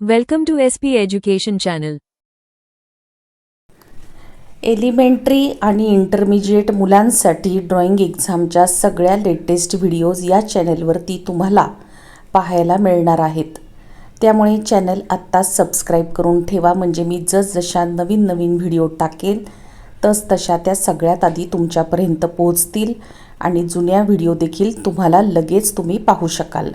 Welcome to SP Education Channel. Elementary आणि intermediate मुलांसाठी drawing एक्झामच्या सगळ्या लेटेस्ट व्हिडिओज या चॅनलवरती तुम्हाला पाहायला मिळणार आहेत. त्यामुळे चॅनल आत्ताच सबस्क्राईब करून ठेवा, म्हणजे मी जसजशा नवीन व्हिडिओ टाकेल तशा त्या सगळ्यात आधी तुमच्यापर्यंत पोहोचतील आणि जुन्या व्हिडिओ देखील तुम्हाला लगेच तुम्ही पाहू शकाल.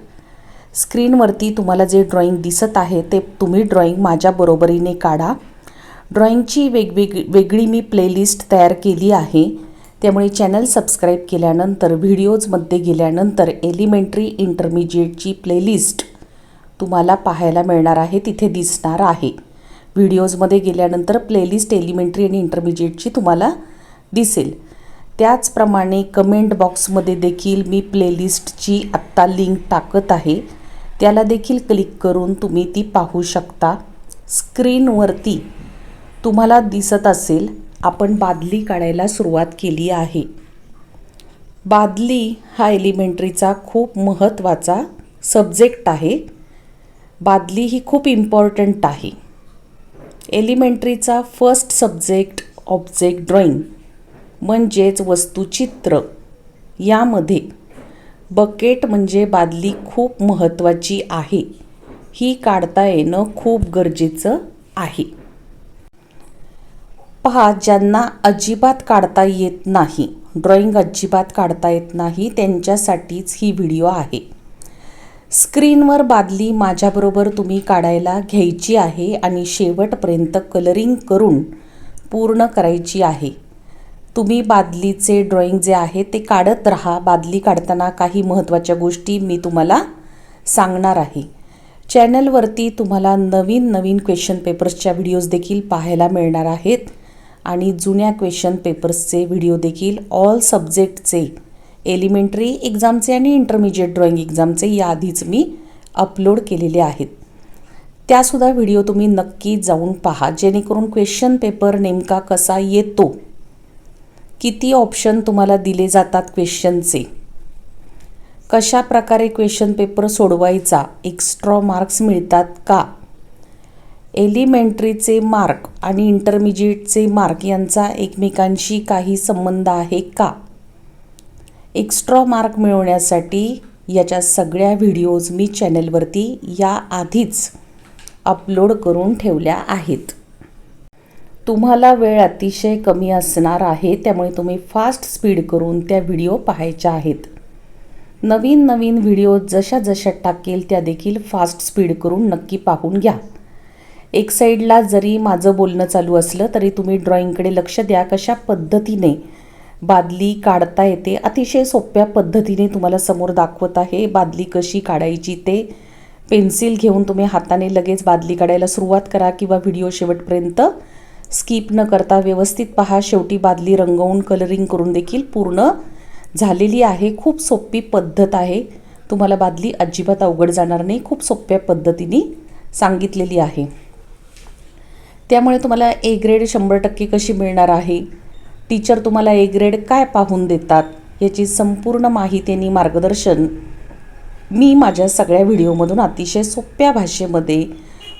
स्क्रीनवरती तुम्हाला जे ड्रॉइंग दिसत आहे ते तुम्ही ड्रॉइंग माझ्या बरोबरीने काढा. ड्रॉइंगची वेगळी मी प्लेलिस्ट तयार केली आहे. त्यामुळे चॅनल सबस्क्राईब केल्यानंतर व्हिडिओजमध्ये गेल्यानंतर एलिमेंटरी इंटरमिजिएटची प्लेलिस्ट तुम्हाला पाहायला मिळणार आहे, तिथे दिसणार आहे. व्हिडिओजमध्ये गेल्यानंतर प्लेलिस्ट एलिमेंटरी आणि इंटरमिजिएटची तुम्हाला दिसेल. त्याचप्रमाणे कमेंट बॉक्समध्ये देखील मी प्लेलिस्टची आत्ता लिंक टाकत आहे, त्याला देखील क्लिक करून तुम्ही ती पाहू शकता. स्क्रीनवरती तुम्हाला दिसत असेल आपण बादली काढायला सुरुवात केली आहे. बादली हा एलिमेंटरीचा खूप महत्त्वाचा सब्जेक्ट आहे. बादली ही खूप इम्पॉर्टंट आहे. एलिमेंटरीचा फर्स्ट सब्जेक्ट ऑब्जेक्ट ड्रॉइंग म्हणजेच वस्तुचित्र. यामध्ये बकेट म्हणजे बादली खूप महत्त्वाची आहे. ही काढता येणं खूप गरजेचं आहे. पहा, ज्यांना अजिबात काढता येत नाही, ड्रॉइंग अजिबात काढता येत नाही, त्यांच्यासाठीच ही व्हिडिओ आहे. स्क्रीनवर बादली माझ्याबरोबर तुम्ही काढायला घ्यायची आहे आणि शेवटपर्यंत कलरिंग करून पूर्ण करायची आहे. तुम्ही बादलीचे ड्रॉइंग जे आहे ते काढत राहा. बादली काढताना काही महत्त्वाच्या गोष्टी मी तुम्हाला सांगणार आहे. चॅनलवरती तुम्हाला नवीन क्वेश्चन पेपर्सच्या व्हिडिओज देखील पाहायला मिळणार आहेत आणि जुन्या क्वेश्चन पेपर्सचे व्हिडिओ देखील ऑल सब्जेक्टचे, एलिमेंटरी एक्झामचे आणि इंटरमिजिएट ड्रॉइंग एक्झामचे याआधीच मी अपलोड केलेले आहेत. त्यासुद्धा व्हिडिओ तुम्ही नक्की जाऊन पहा, जेणेकरून क्वेश्चन पेपर नेमका कसा येतो, किती ऑप्शन तुम्हाला दिले जातात क्वेश्चनचे, कशा प्रकारे क्वेश्चन पेपर सोडवायचा, एक्स्ट्रा मार्क्स मिळतात का, एलिमेंटरीचे मार्क आणि इंटरमिजिएटचे मार्क यांचा एकमेकांशी काही संबंध आहे का, एक्स्ट्रा मार्क मिळवण्यासाठी याच्या सगळ्या व्हिडिओज मी चॅनलवरती याआधीच अपलोड करून ठेवल्या आहेत. तुम्हाला वेळ अतिशय कमी असणार आहे, त्यामुळे तुम्ही फास्ट स्पीड करून त्या व्हिडिओ पाहायच्या आहेत. नवीन व्हिडिओ जशा टाकेल त्या देखील फास्ट स्पीड करून नक्की पाहून घ्या. एक साईडला जरी माझं बोलणं चालू असलं तरी तुम्ही ड्रॉइंगकडे लक्ष द्या. कशा पद्धतीने बादली काढता येते, अतिशय सोप्या पद्धतीने तुम्हाला समोर दाखवत आहे. बादली कशी काढायची ते पेन्सिल घेऊन तुम्ही हाताने लगेच बादली काढायला सुरुवात करा किंवा व्हिडिओ शेवटपर्यंत स्किप न करता व्यवस्थित पहा. शेवटी बादली रंगवून कलरिंग करून देखील पूर्ण झालेली आहे. खूप सोपी पद्धत आहे. तुम्हाला बादली अजिबात अवघड जाणार नाही, खूप सोप्या पद्धतीने सांगितलेली आहे. त्यामुळे तुम्हाला ए ग्रेड 100% कशी मिळणार आहे, टीचर तुम्हाला ए ग्रेड काय पाहून देतात, याची संपूर्ण माहिती आणि मार्गदर्शन मी माझ्या सगळ्या व्हिडिओमधून अतिशय सोप्या भाषेमध्ये,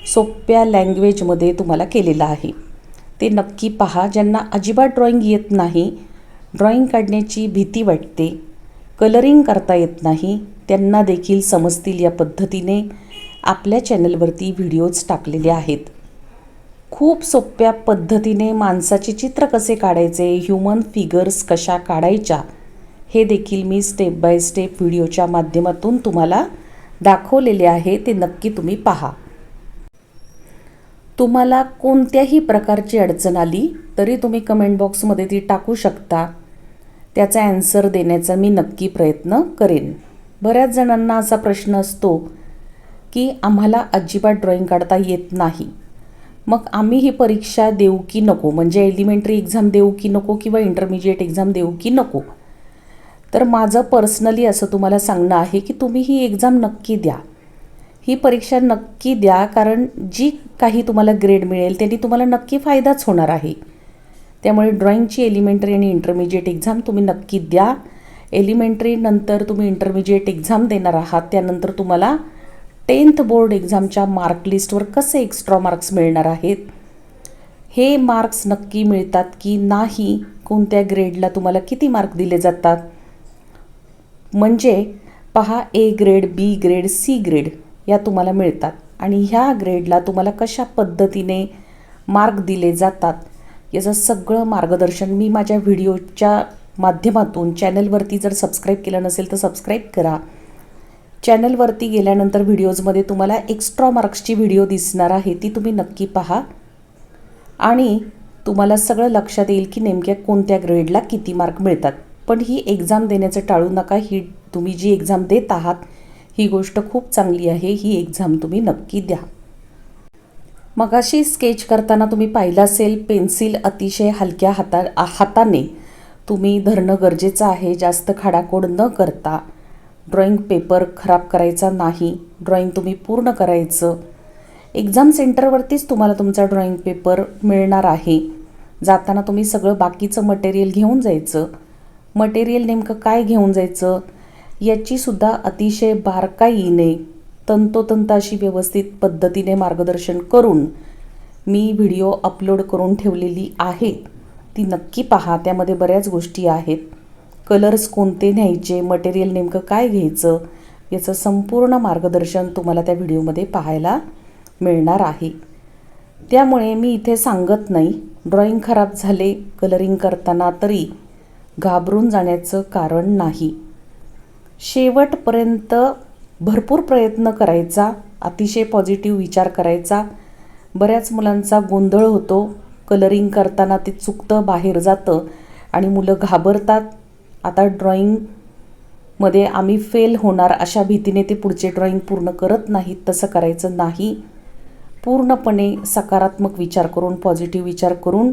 सोप्या लँग्वेजमध्ये तुम्हाला केलेलं आहे. ते नक्की पहा. ज्यांना अजिबात ड्रॉइंग येत नाही, ड्रॉइंग काढण्याची भीती वाटते, कलरिंग करता येत नाही, त्यांना देखील समजतील या पद्धतीने आपल्या चॅनलवरती व्हिडिओज टाकलेले आहेत. खूप सोप्या पद्धतीने माणसाचे चित्र कसे काढायचे, ह्युमन फिगर्स कशा काढायच्या, हे देखील मी स्टेप बाय स्टेप व्हिडिओच्या माध्यमातून तुम्हाला दाखवलेले आहे. ते नक्की तुम्ही पहा. तुम्हाला कोणत्याही प्रकारची अडचण आली तरी तुम्ही कमेंट बॉक्समध्ये ती टाकू शकता. त्याचा ॲन्सर देण्याचा मी नक्की प्रयत्न करेन. बऱ्याच जणांना असा प्रश्न असतो की आम्हाला अजिबात ड्रॉइंग काढता येत नाही, मग आम्ही ही परीक्षा देऊ की नको, म्हणजे एलिमेंटरी एक्झाम देऊ की नको किंवा इंटरमिजिएट एक्झाम देऊ की नको. तर माझं पर्सनली असं तुम्हाला सांगणं आहे की तुम्ही ही एक्झाम नक्की द्या, ही परीक्षा नक्की द्या, कारण जी काही तुम्हाला ग्रेड मिळेल त्यांनी तुम्हाला नक्की फायदाच होणार आहे. त्यामुळे ड्रॉइंगची एलिमेंटरी आणि इंटरमिजिएट एक्झाम तुम्ही नक्की द्या. एलिमेंटरी नंतर तुम्ही इंटरमिजिएट एक्झाम देणार आहात, त्यानंतर तुम्हाला 10th बोर्ड एक्झामच्या मार्क लिस्टवर कसे एक्स्ट्रा मार्क्स मिळणार आहेत, हे मार्क्स नक्की मिळतात की नाही, कोणत्या ग्रेडला तुम्हाला किती मार्क दिले जातात. म्हणजे पहा, A grade, B grade, C grade या तुम्हाला मिळतात आणि ह्या ग्रेडला तुम्हाला कशा पद्धतीने मार्क दिले जातात याचं सगळं मार्गदर्शन मी माझ्या व्हिडिओच्या माध्यमातून, चॅनलवरती जर सबस्क्राईब केलं नसेल तर सबस्क्राईब करा. चॅनलवरती गेल्यानंतर व्हिडिओजमध्ये तुम्हाला एक्स्ट्रा मार्क्सची व्हिडिओ दिसणार आहे, ती तुम्ही नक्की पहा आणि तुम्हाला सगळं लक्षात येईल की नेमक्या कोणत्या ग्रेडला किती मार्क मिळतात. पण ही एक्झाम देण्याचं टाळू नका. ही तुम्ही जी एक्झाम देत आहात ही गोष्ट खूप चांगली आहे. ही एक्झाम तुम्ही नक्की द्या. मगाशी स्केच करताना तुम्ही पाहिलं असेल, पेन्सिल अतिशय हलक्या हाताने तुम्ही धरणं गरजेचं आहे. जास्त खाडाखोड न करता ड्रॉइंग पेपर खराब करायचा नाही. ड्रॉइंग तुम्ही पूर्ण करायचं. एक्झाम सेंटरवरतीच तुम्हाला तुमचा ड्रॉइंग पेपर मिळणार आहे. जाताना तुम्ही सगळं बाकीचं मटेरियल घेऊन जायचं. मटेरियल नेमकं काय घेऊन जायचं याचीसुद्धा अतिशय बारकाईने, तंतोतंत अशी व्यवस्थित पद्धतीने मार्गदर्शन करून मी व्हिडिओ अपलोड करून ठेवलेली आहे. ती नक्की पहा. त्यामध्ये बऱ्याच गोष्टी आहेत. कलर्स कोणते न्यायचे, मटेरियल नेमकं काय घ्यायचं याचं संपूर्ण मार्गदर्शन तुम्हाला त्या व्हिडिओमध्ये पाहायला मिळणार आहे. त्यामुळे मी इथे सांगत नाही ड्रॉइंग खराब झाले कलरिंग करताना तरी घाबरून जाण्याचं कारण नाही. शेवटपर्यंत भरपूर प्रयत्न करायचा, अतिशय पॉझिटिव्ह विचार करायचा. बऱ्याच मुलांचा गोंधळ होतो. कलरिंग करताना ते चुकतं, बाहेर जातं आणि मुलं घाबरतात. आता ड्रॉइंगमध्ये आम्ही फेल होणार अशा भीतीने ते पुढचे ड्रॉइंग पूर्ण करत नाहीत. तसं करायचं नाही. पूर्णपणे सकारात्मक विचार करून, पॉझिटिव्ह विचार करून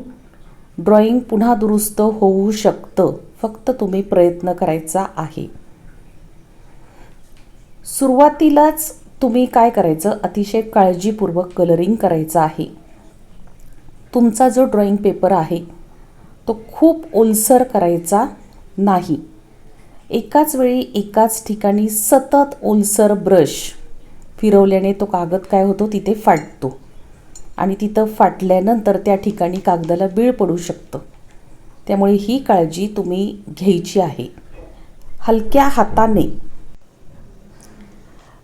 ड्रॉइंग पुन्हा दुरुस्त होऊ शकतं. फक्त तुम्ही प्रयत्न करायचा आहे. सुरुवातीलाच तुम्ही काय करायचं, अतिशय काळजीपूर्वक कलरिंग करायचं आहे. तुमचा जो ड्रॉइंग पेपर आहे तो खूप ओलसर करायचा नाही. एकाच वेळी एकाच ठिकाणी सतत ओलसर ब्रश फिरवल्याने तो कागद काय होतो, तिथे फाटतो आणि तिथं फाटल्यानंतर त्या ठिकाणी कागदाला बीळ पडू शकतं. त्यामुळे ही काळजी तुम्ही घ्यायची आहे.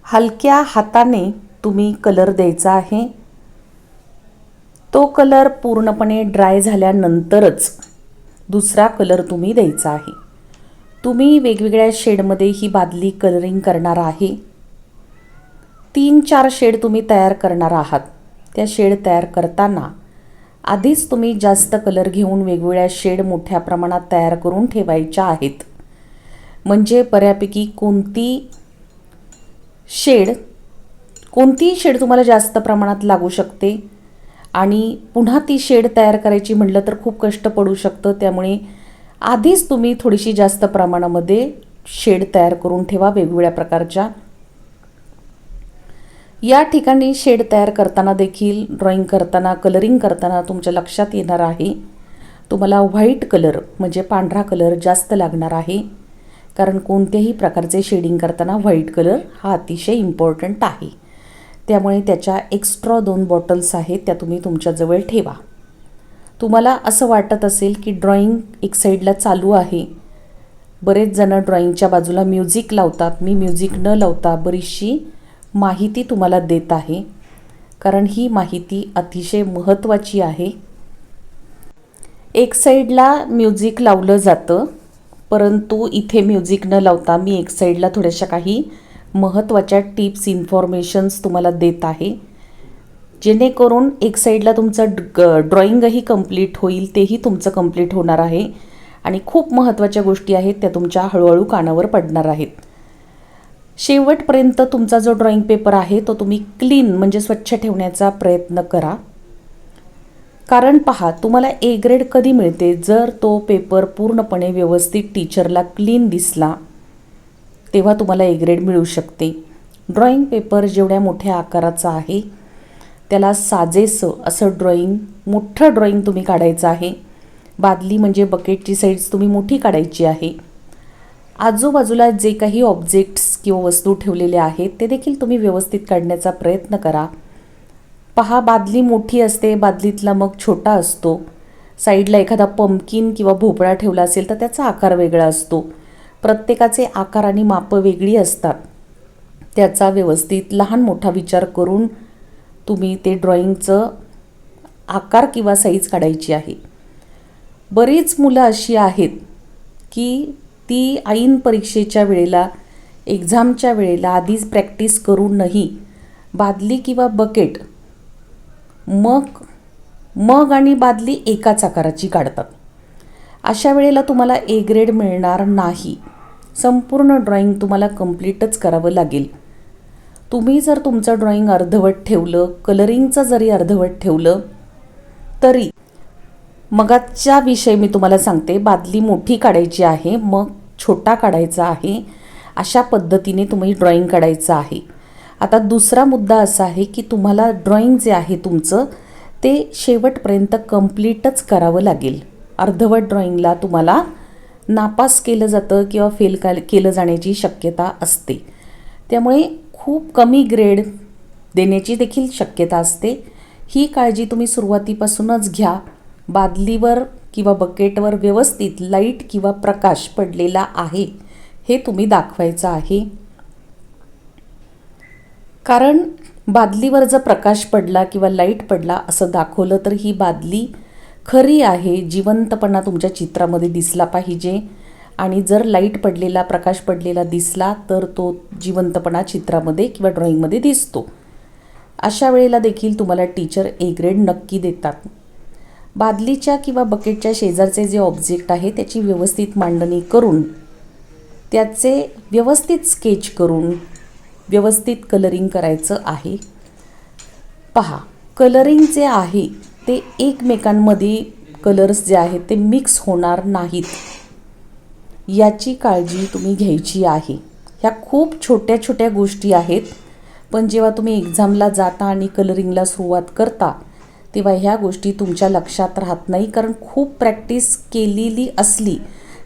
हलक्या हाताने तुम्ही कलर द्यायचा आहे. तो कलर पूर्णपणे ड्राय झाल्यानंतरच दुसरा कलर तुम्ही द्यायचा आहे. तुम्ही वेगवेगळ्या शेडमध्ये ही बादली कलरिंग करणार आहे. 3-4 शेड तुम्ही तयार करणार आहात. त्या शेड तयार करताना आधीच तुम्ही जास्त कलर घेऊन वेगवेगळ्या शेड मोठ्या प्रमाणात तयार करून ठेवायच्या आहेत. म्हणजे बऱ्यापैकी कोणतीही शेड तुम्हाला जास्त प्रमाणात लागू शकते आणि पुन्हा ती शेड तयार करायची म्हटलं तर खूप कष्ट पडू शकतं. त्यामुळे आधीच तुम्ही थोडीशी जास्त प्रमाणामध्ये शेड तयार करून ठेवा वेगवेगळ्या प्रकारच्या. या ठिकाणी शेड तयार करताना देखील, ड्रॉइंग करताना, कलरिंग करताना तुमच्या लक्षात येणार आहे तुम्हाला व्हाईट कलर म्हणजे पांढरा कलर जास्त लागणार आहे. कारण कोणत्याही प्रकारचे शेडिंग करताना व्हाईट कलर हा अतिशय इम्पॉर्टंट आहे. त्यामुळे त्याच्या एक्स्ट्रा 2 बॉटल्स आहेत, त्या तुम्ही तुमच्याजवळ ठेवा. तुम्हाला असं वाटत असेल की ड्रॉइंग एक साईडला चालू आहे. बरेच जण ड्रॉइंगच्या बाजूला म्युझिक लावतात. मी म्युझिक न लावता बरीचशी माहिती तुम्हाला देत आहे, कारण ही माहिती अतिशय महत्त्वाची आहे. एक साईडला म्युझिक लावलं जातं, परंतु इथे म्युझिक न लावता मी एक साईडला थोड्याशा काही महत्त्वाच्या टिप्स, इन्फॉर्मेशन्स तुम्हाला देत आहे, जेणेकरून एक साईडला तुमचं ड्रॉइंगही कंप्लीट होईल, तेही तुमचं कंप्लीट होणार आहे आणि खूप महत्त्वाच्या गोष्टी आहेत त्या तुमच्या हळूहळू कानावर पडणार आहेत. शेवटपर्यंत तुमचा जो ड्रॉइंग पेपर आहे तो तुम्ही क्लीन म्हणजे स्वच्छ ठेवण्याचा प्रयत्न करा. कारण पहा, तुम्हाला ए ग्रेड कधी मिळते, जर तो पेपर पूर्णपणे व्यवस्थित टीचरला क्लीन दिसला तेव्हा तुम्हाला ए ग्रेड मिळू शकते. ड्रॉइंग पेपर जेवढ्या मोठ्या आकाराचा आहे त्याला साजेसं असं मोठं ड्रॉइंग तुम्ही काढायचं आहे. बादली म्हणजे बकेटची साईज तुम्ही मोठी काढायची आहे. आजूबाजूला जे काही ऑब्जेक्ट्स किंवा वस्तू ठेवलेल्या आहेत ते देखील तुम्ही व्यवस्थित काढण्याचा प्रयत्न करा. पहा, बादली मोठी असते, बादलीतला मग छोटा असतो. साईडला एखादा पंपकिन किंवा भोपळा ठेवला असेल तर त्याचा आकार वेगळा असतो. प्रत्येकाचे आकार आणि मापं वेगळी असतात. त्याचा व्यवस्थित लहान मोठा विचार करून तुम्ही ते ड्रॉइंगचं आकार किंवा साईज काढायची आहे. बरीच मुलं अशी आहेत की ती ऐन परीक्षेच्या वेळेला, एक्झामच्या वेळेला आधीच प्रॅक्टिस करूनही बादली किंवा बकेट मग आणि बादली एकाच आकाराची काढतात. अशा वेळेला तुम्हाला ए ग्रेड मिळणार नाही. संपूर्ण ड्रॉइंग तुम्हाला कंप्लीटच करावं लागेल. तुम्ही जर तुमचं ड्रॉइंग अर्धवट ठेवलं, कलरिंगचं जरी अर्धवट ठेवलं तरी मगाच्या विषय मी तुम्हाला सांगते, बादली मोठी काढायची आहे, मग छोटा काढायचा आहे. अशा पद्धतीने तुम्ही ड्रॉइंग काढायचं आहे. आता दुसरा मुद्दा असा आहे की तुम्हाला ड्रॉइंग जे आहे तुमचं ते शेवटपर्यंत कंप्लीटच करावं लागेल. अर्धवट ड्रॉइंगला तुम्हाला नापास केलं जातं किंवा फेल केलं जाण्याची शक्यता असते. त्यामुळे खूप कमी ग्रेड देण्याची देखील शक्यता असते. ही काळजी तुम्ही सुरुवातीपासूनच घ्या. बादलीवर किंवा बकेटवर व्यवस्थित लाईट किंवा प्रकाश पडलेला आहे हे तुम्ही दाखवायचं आहे. कारण बादलीवर जर प्रकाश पडला किंवा लाईट पडला असं दाखवलं तर ही बादली खरी आहे. जिवंतपणा तुमच्या चित्रामध्ये दिसला पाहिजे आणि जर लाईट पडलेला, प्रकाश पडलेला दिसला तर तो जिवंतपणा चित्रामध्ये किंवा ड्रॉइंगमध्ये दिसतो. अशा वेळेला देखील तुम्हाला टीचर ए ग्रेड नक्की देतात. बादलीच्या किंवा बकेटच्या शेजारचे जे ऑब्जेक्ट आहे त्याची व्यवस्थित मांडणी करून, त्याचे व्यवस्थित स्केच करून व्यवस्थित कलरिंग करायचं आहे. पहा, कलरिंग जे आहे ते एकमेकांमध्ये कलर्स जे आहेत ते मिक्स होणार नाहीत याची काळजी तुम्ही घ्यायची आहे. ह्या खूप छोट्या छोट्या गोष्टी आहेत, पण जेव्हा तुम्ही एक्झामला जाता आणि कलरिंगला सुरुवात करता तेव्हा ह्या गोष्टी तुमच्या लक्षात राहत नाही. कारण खूप प्रॅक्टिस केलेली असली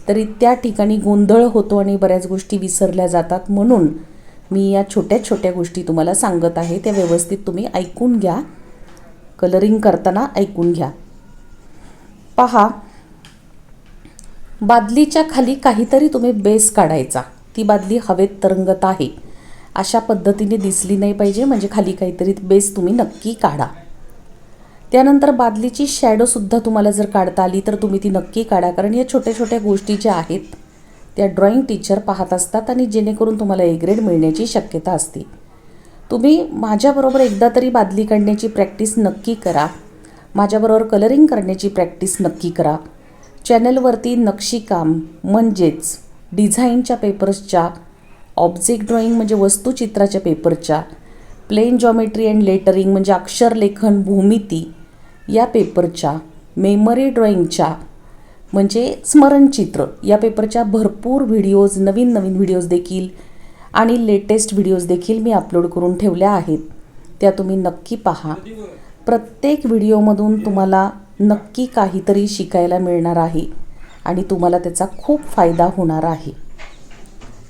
तरी त्या ठिकाणी गोंधळ होतो आणि बऱ्याच गोष्टी विसरल्या जातात. म्हणून मी या छोट्या छोट्या गोष्टी तुम्हाला सांगत आहे, त्या व्यवस्थित तुम्ही ऐकून घ्या. कलरिंग करताना ऐकून घ्या. पहा, बादलीच्या खाली काहीतरी तुम्ही बेस काढायचा. ती बादली हवेत तरंगत आहे अशा पद्धतीने दिसली नाही पाहिजे, म्हणजे खाली काहीतरी बेस तुम्ही नक्की काढा. त्यानंतर बादलीची शॅडोसुद्धा तुम्हाला जर काढता आली तर तुम्ही ती नक्की काढा. कारण या छोट्या छोट्या गोष्टी ज्या आहेत त्या ड्रॉइंग टीचर पाहत असतात आणि जेणेकरून तुम्हाला ए ग्रेड मिळण्याची शक्यता असते. तुम्ही माझ्याबरोबर एकदा तरी बादली काढण्याची प्रॅक्टिस नक्की करा. माझ्याबरोबर कलरिंग करण्याची प्रॅक्टिस नक्की करा. चॅनलवरती नक्षीकाम म्हणजेच डिझाईनच्या पेपर्सच्या, ऑब्जेक्ट ड्रॉइंग म्हणजे वस्तुचित्राच्या पेपरच्या, प्लेन जॉमेट्री अँड लेटरिंग म्हणजे अक्षरलेखन, भूमिती या पेपरच्या, मेमरी ड्रॉइंगच्या म्हणजे स्मरणचित्र या पेपरच्या भरपूर व्हिडिओज, नवीन नवीन व्हिडिओज देखील आणि लेटेस्ट व्हिडिओज देखील मी अपलोड करून ठेवल्या आहेत. त्या तुम्ही नक्की पहा. प्रत्येक व्हिडिओमधून तुम्हाला नक्की काहीतरी शिकायला मिळणार आहे आणि तुम्हाला त्याचा खूप फायदा होणार आहे.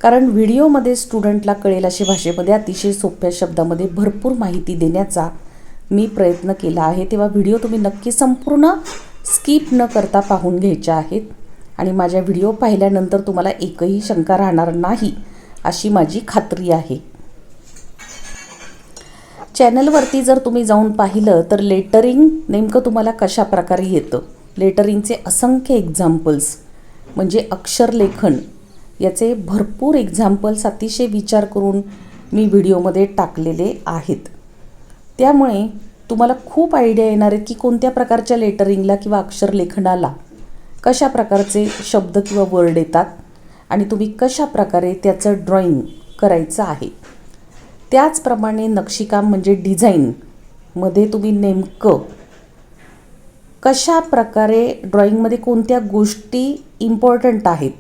कारण व्हिडिओमध्ये स्टुडंटला कळेल अशा भाषेमध्ये अतिशय सोप्या शब्दामध्ये भरपूर माहिती देण्याचा मी प्रयत्न केला आहे. तेव्हा व्हिडिओ तुम्ही नक्की संपूर्ण स्किप न करता पाहून घ्यायच्या आहेत आणि माझ्या व्हिडिओ पाहिल्यानंतर तुम्हाला एकही शंका राहणार नाही अशी माझी खात्री आहे. चॅनलवरती जर तुम्ही जाऊन पाहिलं तर लेटरिंग नेमकं तुम्हाला कशा प्रकारे येतं, लेटरिंगचे असंख्य एक्झाम्पल्स म्हणजे अक्षरलेखन याचे भरपूर एक्झाम्पल्स अतिशय विचार करून मी व्हिडिओमध्ये टाकलेले आहेत. त्यामुळे तुम्हाला खूप आयडिया येणार आहेत की कोणत्या प्रकारच्या लेटरिंगला किंवा अक्षरलेखनाला कशा प्रकारचे शब्द किंवा वर्ड येतात आणि तुम्ही कशा प्रकारे त्याचं ड्रॉइंग करायचं आहे. त्याचप्रमाणे नक्षीकाम म्हणजे डिझाईनमध्ये तुम्ही नेमकं कशा प्रकारे ड्रॉइंगमध्ये कोणत्या गोष्टी इम्पॉर्टंट आहेत,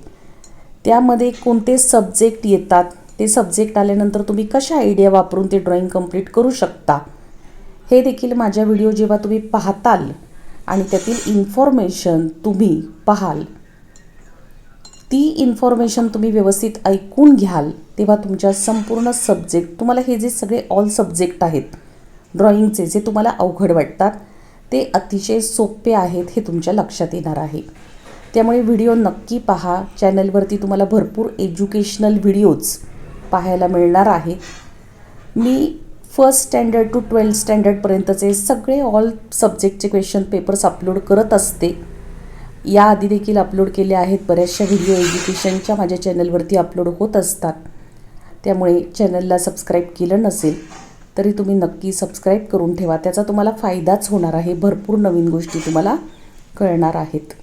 त्यामध्ये कोणते सब्जेक्ट येतात, ते सब्जेक्ट आल्यानंतर तुम्ही कशा आयडिया वापरून ते ड्रॉइंग कंप्लीट करू शकता, हे देखील माझ्या व्हिडिओ जेव्हा तुम्ही पाहताल आणि त्यातील इन्फॉर्मेशन तुम्ही पाहाल ती इन्फॉर्मेशन तुम्ही व्यवस्थित ऐकून घ्याल तेव्हा तुमच्या संपूर्ण सब्जेक्ट, तुम्हाला हे जे सगळे ऑल सब्जेक्ट आहेत ड्रॉइंगचे जे तुम्हाला अवघड वाटतात ते अतिशय सोपे आहेत हे तुमच्या लक्षात येणार आहे. त्यामुळे व्हिडिओ नक्की पहा. चॅनलवरती तुम्हाला भरपूर एज्युकेशनल व्हिडिओज पाहायला मिळणार आहेत. मी फर्स्ट स्टँडर्ड टू 12th स्टँडर्डपर्यंतचे सगळे ऑल सब्जेक्टचे क्वेश्चन पेपर्स अपलोड करत असते. याआधी देखील अपलोड केले आहेत. बऱ्याचशा व्हिडिओ एज्युकेशनच्या माझ्या चॅनलवरती अपलोड होत असतात. त्यामुळे चॅनलला सबस्क्राईब केलं नसेल तरी तुम्ही नक्की सबस्क्राईब करून ठेवा. त्याचा तुम्हाला फायदाच होणार आहे. भरपूर नवीन गोष्टी तुम्हाला कळणार आहेत.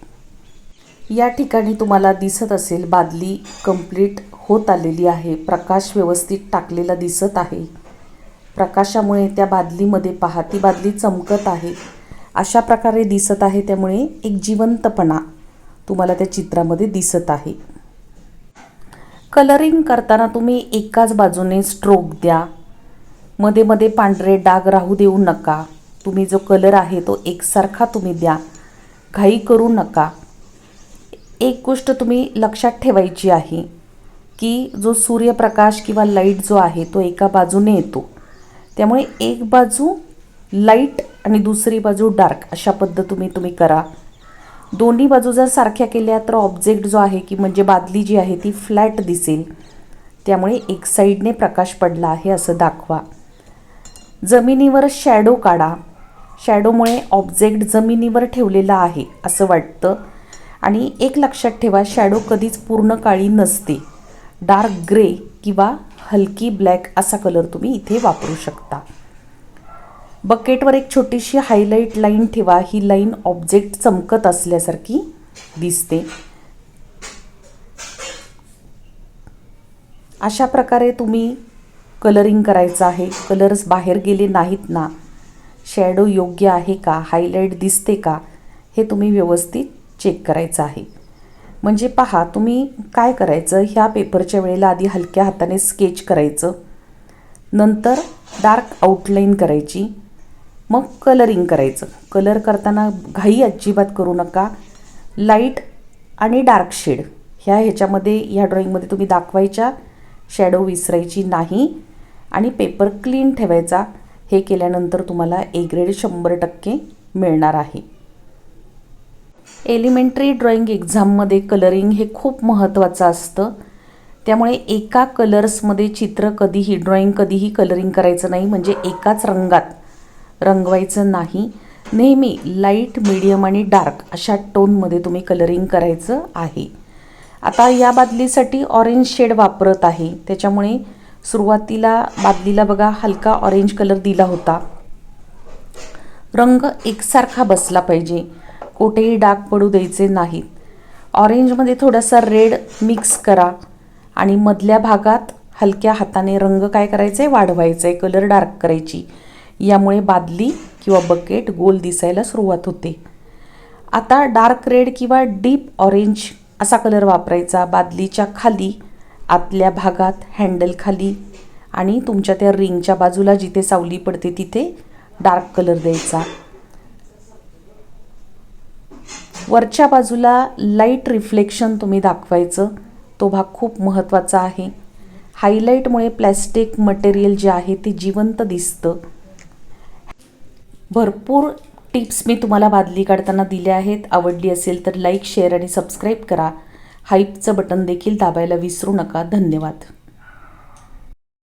या ठिकाणी तुम्हाला दिसत असेल बादली कंप्लीट होत आलेली आहे. प्रकाश व्यवस्थित टाकलेला दिसत आहे. प्रकाशामुळे त्या बादलीमध्ये पहा, ती बादली चमकत आहे. अशा प्रकारे दिसत आहे. त्यामुळे एक जिवंतपणा तुम्हाला त्या चित्रामध्ये दिसत आहे. कलरिंग करताना तुम्ही एकाच बाजूने स्ट्रोक द्या. मध्ये मध्ये पांढरे डाग राहू देऊ नका. तुम्ही जो कलर आहे तो एकसारखा तुम्ही द्या. घाई करू नका. एक गोष्ट तुम्ही लक्षात ठेवायची आहे की जो सूर्यप्रकाश किंवा लाईट जो आहे तो एका बाजूने येतो. त्यामुळे एक बाजू लाईट आणि दुसरी बाजू डार्क अशा पद्धतीने तुम्ही करा. दोन्ही बाजू जर सारख्या केल्या तर ऑब्जेक्ट जो आहे की म्हणजे बादली जी आहे ती फ्लॅट दिसेल. त्यामुळे एक साईडने प्रकाश पडला आहे असं दाखवा. जमिनीवर शॅडो काढा. शॅडोमुळे ऑब्जेक्ट जमिनीवर ठेवलेला आहे असं वाटतं. आणि एक लक्षात ठेवा, शॅडो कधीच पूर्ण काळी नसते. डार्क ग्रे किंवा हलकी ब्लॅक असा कलर तुम्ही इथे वापरू शकता. बकेटवर एक छोटीशी हायलाईट लाईन ठेवा. ही लाईन ऑब्जेक्ट चमकत असल्यासारखी दिसते. अशा प्रकारे तुम्ही कलरिंग करायचं आहे. कलर्स बाहेर गेले नाहीत ना, शॅडो योग्य आहे का, हायलाईट दिसते का, हे तुम्ही व्यवस्थित चेक करायचं आहे. म्हणजे पहा, तुम्ही काय करायचं, ह्या पेपरच्या वेळेला आधी हलक्या हाताने स्केच करायचं, नंतर डार्क आउटलाईन करायची, मग कलरिंग करायचं. कलर करताना घाई अजिबात करू नका. लाईट आणि डार्क शेड ह्याच्यामध्ये ह्या ड्रॉइंगमध्ये तुम्ही दाखवायच्या. शॅडो विसरायची नाही आणि पेपर क्लीन ठेवायचा. हे केल्यानंतर तुम्हाला ए ग्रेड 100% मिळणार आहे. एलिमेंटरी ड्रॉइंग एक्झाममध्ये कलरिंग हे खूप महत्त्वाचं असतं. त्यामुळे एका कलर्समध्ये चित्र कधीही, ड्रॉइंग कधीही कलरिंग करायचं नाही. म्हणजे एकाच रंगात रंगवायचं नाही. नेहमी लाईट, मीडियम आणि डार्क अशा टोनमध्ये तुम्ही कलरिंग करायचं आहे. आता या बादलीसाठी ऑरेंज शेड वापरत आहे. त्याच्यामुळे सुरुवातीला बादलीला बघा हलका ऑरेंज कलर दिला होता. रंग एकसारखा बसला पाहिजे. कुठेही डाग पडू द्यायचे नाहीत. ऑरेंजमध्ये थोडासा रेड मिक्स करा आणि मधल्या भागात हलक्या हाताने रंग काय करायचं आहे, वाढवायचं आहे, कलर डार्क करायची. यामुळे बादली किंवा बकेट गोल दिसायला सुरुवात होते. आता डार्क रेड किंवा डीप ऑरेंज असा कलर वापरायचा. बादलीच्या खाली, आतल्या भागात, हँडल खाली आणि तुमच्या त्या रिंगच्या बाजूला जिथे सावली पडते तिथे डार्क कलर द्यायचा. वरच्या बाजूला लाईट रिफ्लेक्शन तुम्ही दाखवायचं. तो भाग खूप महत्त्वाचा आहे. हायलाईटमुळे प्लॅस्टिक मटेरियल जे आहे ते जिवंत दिसतं. भरपूर टिप्स मी तुम्हाला बादली काढताना दिल्या आहेत. आवडली असेल तर लाईक, शेअर आणि सबस्क्राईब करा. हाईपचं बटन देखील दाबायला विसरू नका. धन्यवाद.